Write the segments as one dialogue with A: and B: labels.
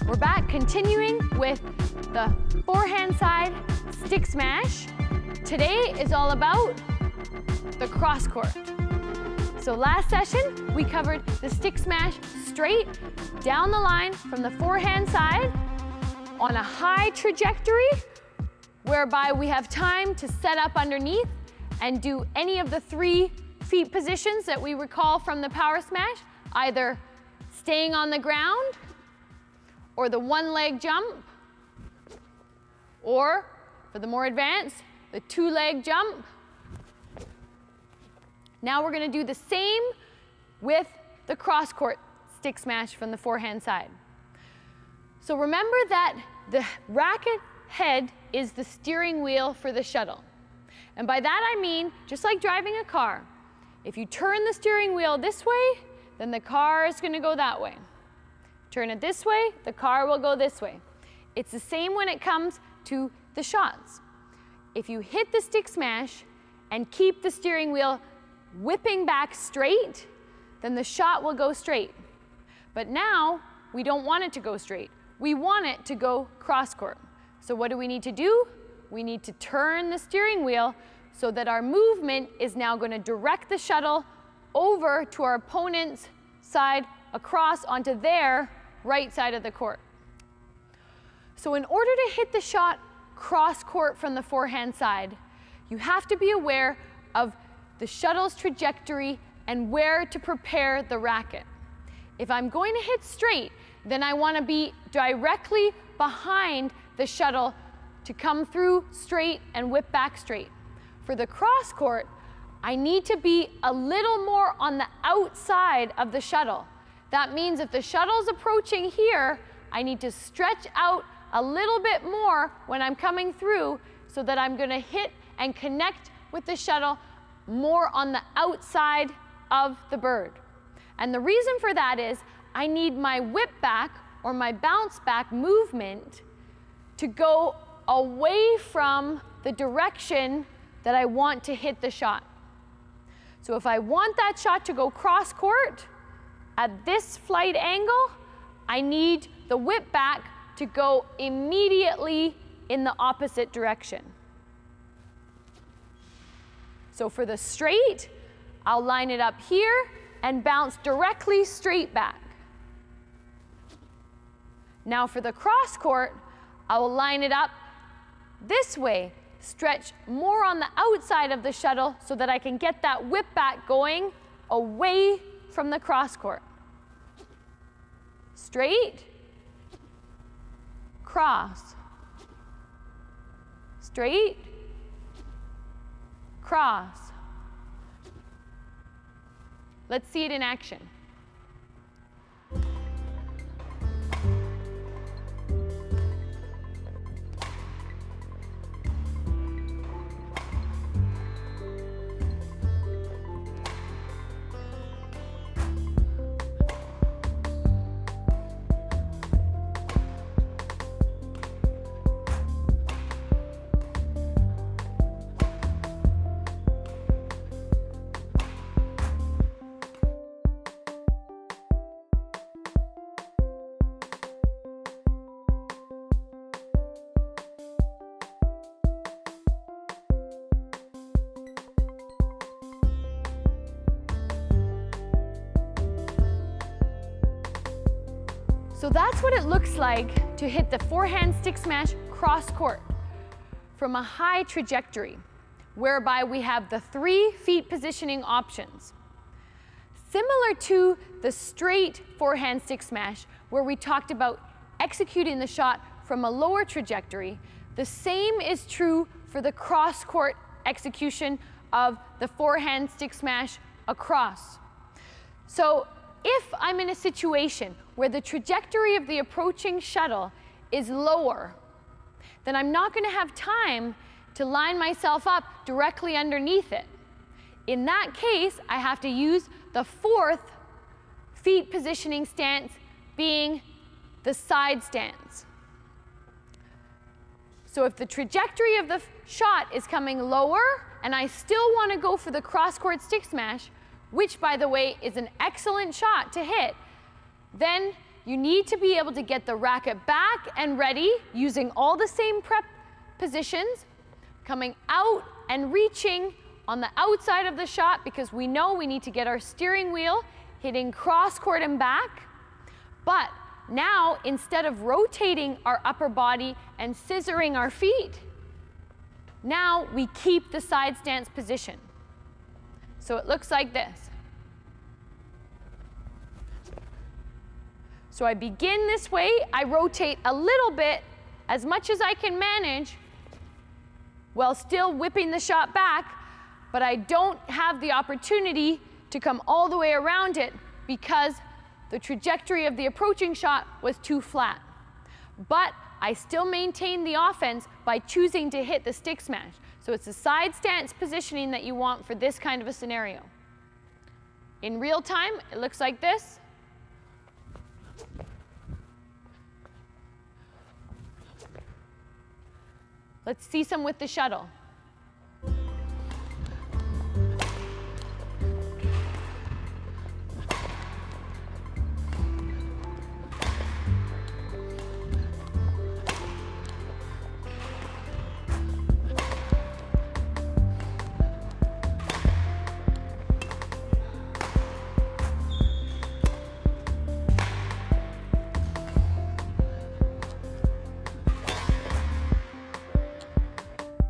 A: We're back continuing with the forehand side stick smash. Today is all about the cross court. So last session, we covered the stick smash straight down the line from the forehand side on a high trajectory, whereby we have time to set up underneath and do any of the 3 feet positions that we recall from the power smash, either staying on the ground, or the 1-leg jump, or for the more advanced, the 2-leg jump. Now we're going to do the same with the cross court stick smash from the forehand side. So remember that the racket head is the steering wheel for the shuttle. And by that I mean, just like driving a car, if you turn the steering wheel this way, then the car is going to go that way. Turn it this way, the car will go this way. It's the same when it comes to the shots. If you hit the stick smash and keep the steering wheel whipping back straight, then the shot will go straight. But now, we don't want it to go straight. We want it to go cross court. So what do we need to do? We need to turn the steering wheel so that our movement is now going to direct the shuttle over to our opponent's side, across onto their right side of the court. So in order to hit the shot cross court from the forehand side, you have to be aware of the shuttle's trajectory and where to prepare the racket. If I'm going to hit straight, then I want to be directly behind the shuttle to come through straight and whip back straight. For the cross court, I need to be a little more on the outside of the shuttle. That means if the shuttle's approaching here, I need to stretch out a little bit more when I'm coming through so that I'm going to hit and connect with the shuttle more on the outside of the bird. And the reason for that is I need my whip back or my bounce back movement to go away from the direction that I want to hit the shot. So if I want that shot to go cross court at this flight angle, I need the whip back to go immediately in the opposite direction. So for the straight, I'll line it up here and bounce directly straight back. Now for the cross court, I will line it up this way, stretch more on the outside of the shuttle so that I can get that whip back going away from the cross court. Straight, cross, straight, cross. Let's see it in action. So that's what it looks like to hit the forehand stick smash cross court from a high trajectory, whereby we have the 3 feet positioning options. Similar to the straight forehand stick smash, where we talked about executing the shot from a lower trajectory, the same is true for the cross court execution of the forehand stick smash across. So if I'm in a situation where the trajectory of the approaching shuttle is lower, then I'm not going to have time to line myself up directly underneath it. In that case, I have to use the 4th feet positioning stance, being the side stance. So if the trajectory of the shot is coming lower and I still want to go for the cross-court stick smash, which by the way is an excellent shot to hit, then you need to be able to get the racket back and ready using all the same prep positions, coming out and reaching on the outside of the shot because we know we need to get our steering wheel hitting cross court and back. But now, instead of rotating our upper body and scissoring our feet, now we keep the side stance position. So it looks like this. So I begin this way, I rotate a little bit, as much as I can manage, while still whipping the shot back, but I don't have the opportunity to come all the way around it because the trajectory of the approaching shot was too flat. But I still maintain the offense by choosing to hit the stick smash. So it's the side stance positioning that you want for this kind of a scenario. In real time, it looks like this. Let's see some with the shuttle.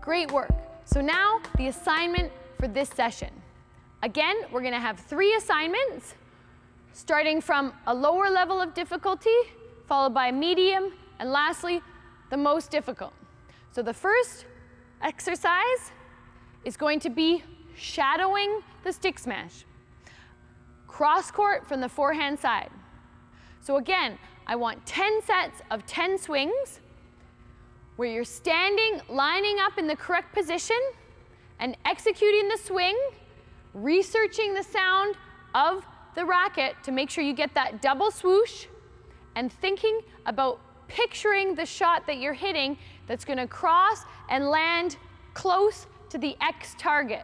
A: Great work. So now the assignment for this session. Again, we're going to have 3 assignments, starting from a lower level of difficulty, followed by a medium, and lastly, the most difficult. So the first exercise is going to be shadowing the stick smash. Cross court from the forehand side. So again, I want 10 sets of 10 swings, where you're standing, lining up in the correct position, and executing the swing, researching the sound of the racket to make sure you get that double swoosh, and thinking about picturing the shot that you're hitting that's going to cross and land close to the X target.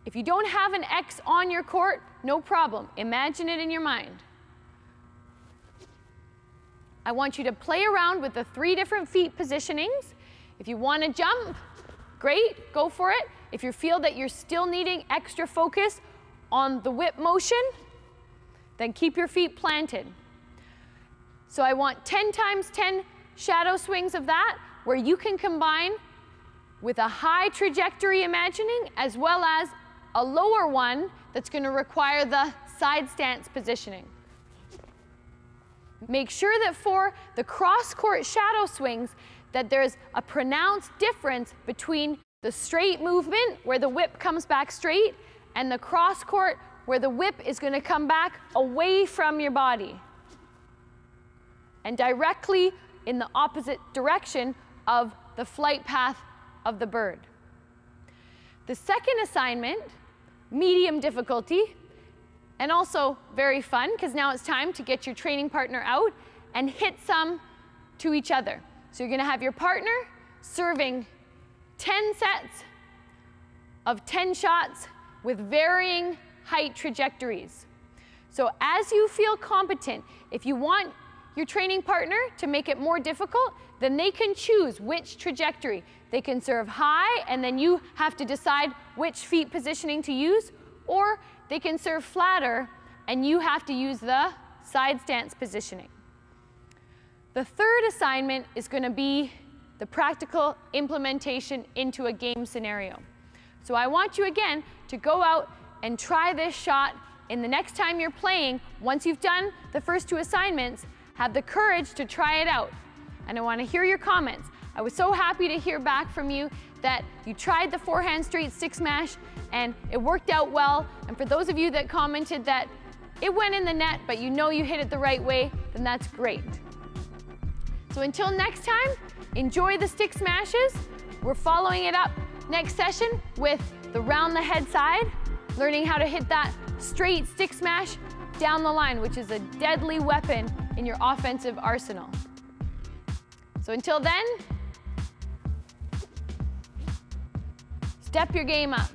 A: If you don't have an X on your court, no problem. Imagine it in your mind. I want you to play around with the 3 different feet positionings. If you want to jump, great, go for it. If you feel that you're still needing extra focus on the whip motion, then keep your feet planted. So I want 10 times 10 shadow swings of that, where you can combine with a high trajectory imagining as well as a lower one that's going to require the side stance positioning. Make sure that for the cross-court shadow swings that there's a pronounced difference between the straight movement, where the whip comes back straight, and the cross-court, where the whip is going to come back away from your body and directly in the opposite direction of the flight path of the bird. The second assignment, medium difficulty, and also very fun, because now it's time to get your training partner out and hit some to each other. So you're going to have your partner serving 10 sets of 10 shots with varying height trajectories. So as you feel competent, if you want your training partner to make it more difficult, then they can choose which trajectory. They can serve high, and then you have to decide which feet positioning to use, or they can serve flatter, and you have to use the side stance positioning. The third assignment is going to be the practical implementation into a game scenario. So I want you again to go out and try this shot in the next time you're playing. Once you've done the first 2 assignments, have the courage to try it out. And I want to hear your comments. I was so happy to hear back from you that you tried the forehand straight stick smash and it worked out well. And for those of you that commented that it went in the net, but you know you hit it the right way, then that's great. So until next time, enjoy the stick smashes. We're following it up next session with the round the head side, learning how to hit that straight stick smash down the line, which is a deadly weapon in your offensive arsenal. So until then, step your game up.